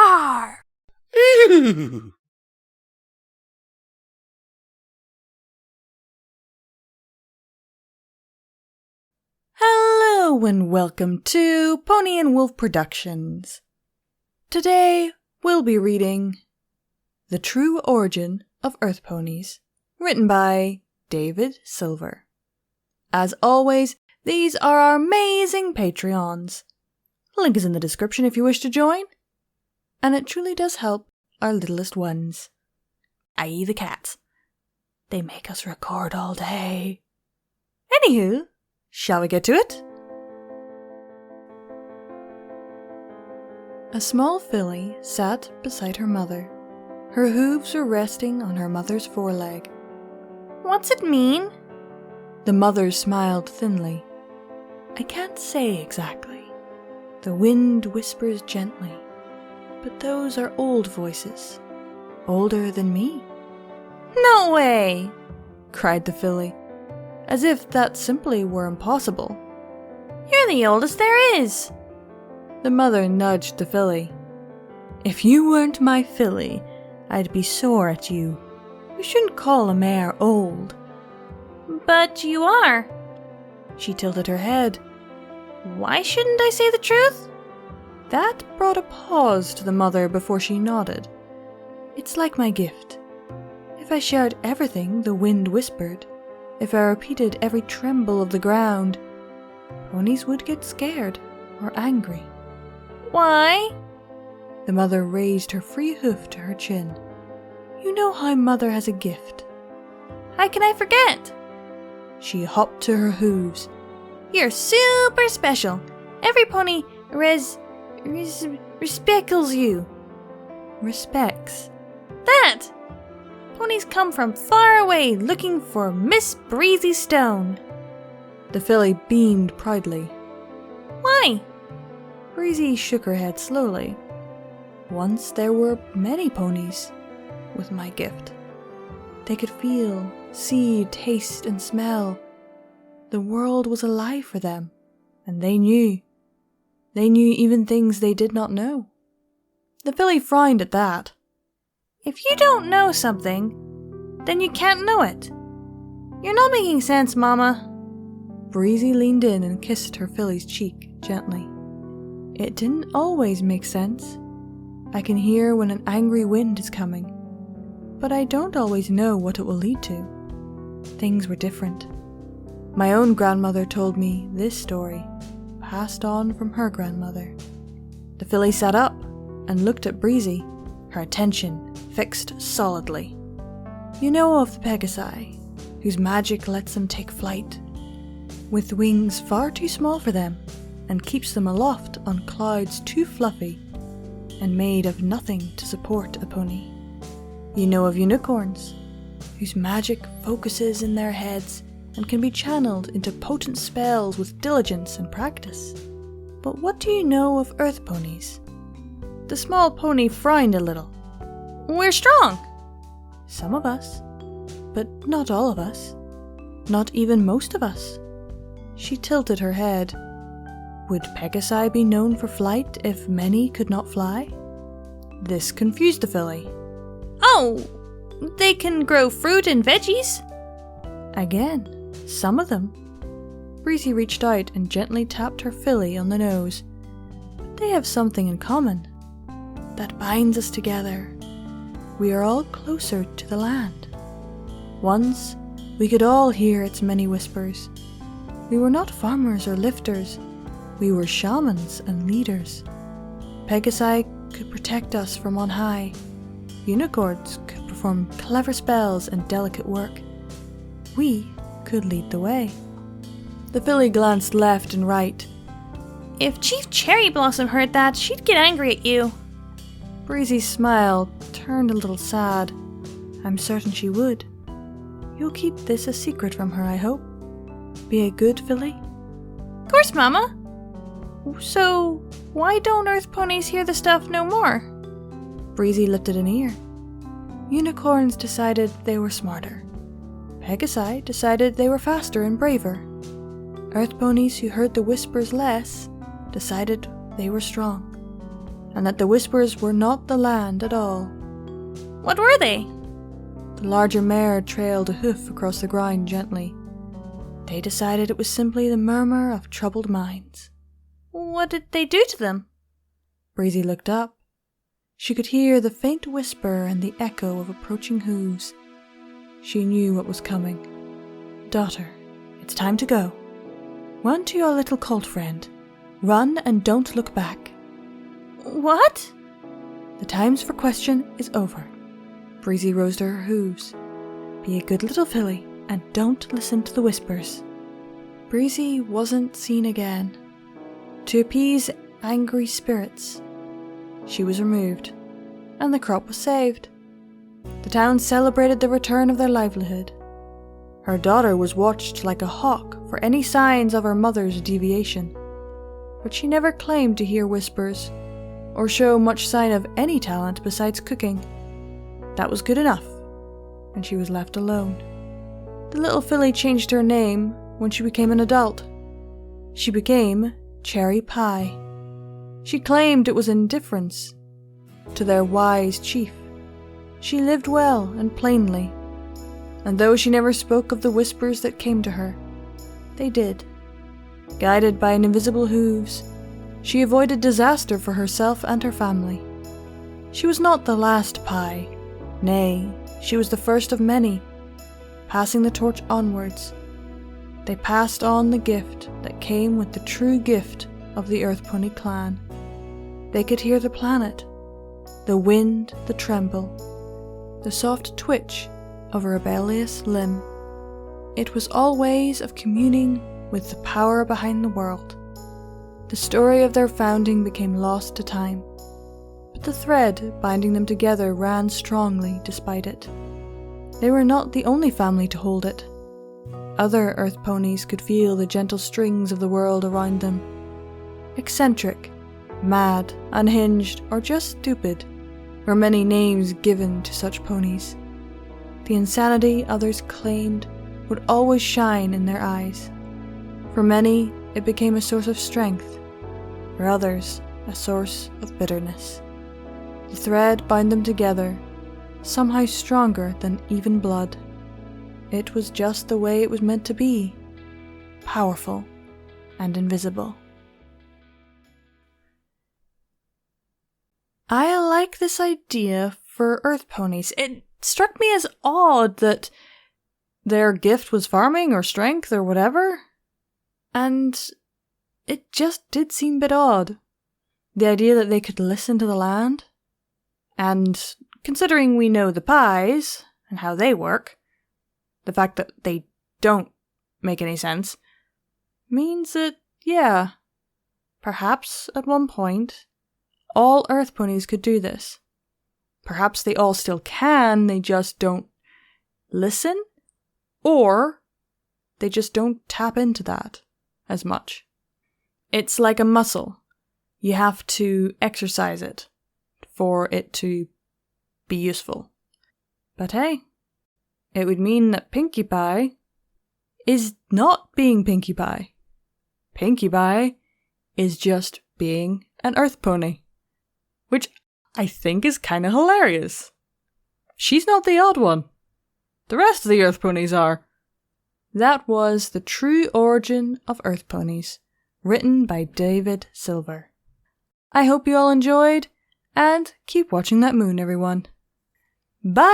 Rawr! Ew. Hello and welcome to Pony&Wolf Productions. Today we'll be reading The True Origin of Earth Ponies, written by David Silver. As always, these are our amazing Patreons. Link is in the description if you wish to join. And it truly does help our littlest ones, i.e. the cats. They make us record all day. Anywho, shall we get to it? A small filly sat beside her mother. Her hooves were resting on her mother's foreleg. What's it mean? The mother smiled thinly. I can't say exactly. The wind whispers gently. But those are old voices. Older than me. No way! Cried the filly, as if that simply were impossible. You're the oldest there is! The mother nudged the filly. If you weren't my filly, I'd be sore at you. You shouldn't call a mare old. But you are. She tilted her head. Why shouldn't I say the truth? That brought a pause to the mother before she nodded. It's like my gift. If I shared everything the wind whispered, if I repeated every tremble of the ground, ponies would get scared or angry. Why? The mother raised her free hoof to her chin. You know how Mother has a gift. How can I forget? She hopped to her hooves. You're super special. Every pony respects you. Respects. That! Ponies come from far away looking for Miss Breezy Stone. The filly beamed proudly. Why? Breezy shook her head slowly. Once there were many ponies with my gift. They could feel, see, taste, and smell. The world was alive for them, and they knew. They knew even things they did not know. The filly frowned at that. If you don't know something, then you can't know it. You're not making sense, Mama. Breezy leaned in and kissed her filly's cheek gently. It didn't always make sense. I can hear when an angry wind is coming, but I don't always know what it will lead to. Things were different. My own grandmother told me this story, passed on from her grandmother. The filly sat up and looked at Breezy, her attention fixed solidly. You know of the Pegasi, whose magic lets them take flight, with wings far too small for them, and keeps them aloft on clouds too fluffy and made of nothing to support a pony. You know of unicorns, whose magic focuses in their heads and can be channeled into potent spells with diligence and practice. But what do you know of earth ponies? The small pony frowned a little. We're strong. Some of us, but not all of us. Not even most of us. She tilted her head. Would Pegasi be known for flight if many could not fly? This confused the filly. Oh, they can grow fruit and veggies? Again, some of them. Breezy reached out and gently tapped her filly on the nose. They have something in common that binds us together. We are all closer to the land. Once, we could all hear its many whispers. We were not farmers or lifters. We were shamans and leaders. Pegasi could protect us from on high. Unicorns could perform clever spells and delicate work. We could lead the way. The filly glanced left and right. If Chief Cherry Blossom heard that, she'd get angry at you. Breezy's smile turned a little sad. I'm certain she would. You'll keep this a secret from her, I hope. Be a good filly? Of course, Mama. So, why don't earth ponies hear the stuff no more? Breezy lifted an ear. Unicorns decided they were smarter. Pegasi decided they were faster and braver. Earth ponies who heard the whispers less decided they were strong. and that the whispers were not the land at all. What were they? The larger mare trailed a hoof across the ground gently. They decided it was simply the murmur of troubled minds. What did they do to them? Breezy looked up. She could hear the faint whisper and the echo of approaching hooves. She knew what was coming. Daughter, it's time to go. Run to your little colt friend. Run and don't look back. What? The times for question is over. Breezy rose to her hooves. Be a good little filly and don't listen to the whispers. Breezy wasn't seen again. To appease angry spirits, she was removed, and the crop was saved. The town celebrated the return of their livelihood. Her daughter was watched like a hawk for any signs of her mother's deviation, but she never claimed to hear whispers or show much sign of any talent besides cooking. That was good enough, and she was left alone. The little filly changed her name when she became an adult. She became Cherry Pie. She claimed it was indifference to their wise chief. She lived well and plainly, and though she never spoke of the whispers that came to her, they did. Guided by invisible hooves, she avoided disaster for herself and her family. She was not the last Pie. Nay, she was the first of many, passing the torch onwards. They passed on the gift that came with the true gift of the Earth Pony clan. They could hear the planet, the wind, the tremble, the soft twitch of a rebellious limb. It was all ways of communing with the power behind the world. The story of their founding became lost to time, but the thread binding them together ran strongly despite it. They were not the only family to hold it. Other Earth Ponies could feel the gentle strings of the world around them. Eccentric, mad, unhinged, or just stupid were many names given to such ponies. The insanity others claimed would always shine in their eyes. For many, it became a source of strength. For others, a source of bitterness. The thread bound them together, somehow stronger than even blood. It was just the way it was meant to be, powerful and invisible. I like this idea for Earth Ponies. It struck me as odd that their gift was farming or strength or whatever, and it just did seem a bit odd. The idea that they could listen to the land, and considering we know the pies and how they work, the fact that they don't make any sense means that, yeah, perhaps at one point all Earth Ponies could do this. Perhaps they all still can, they just don't listen, or they just don't tap into that as much. It's like a muscle. You have to exercise it for it to be useful. But hey, it would mean that Pinkie Pie is not being Pinkie Pie. Pinkie Pie is just being an Earth Pony, which I think is kind of hilarious. She's not the odd one. The rest of the Earth Ponies are. That was The True Origin of Earth Ponies, written by David Silver. I hope you all enjoyed, and keep watching that moon, everyone. Bye!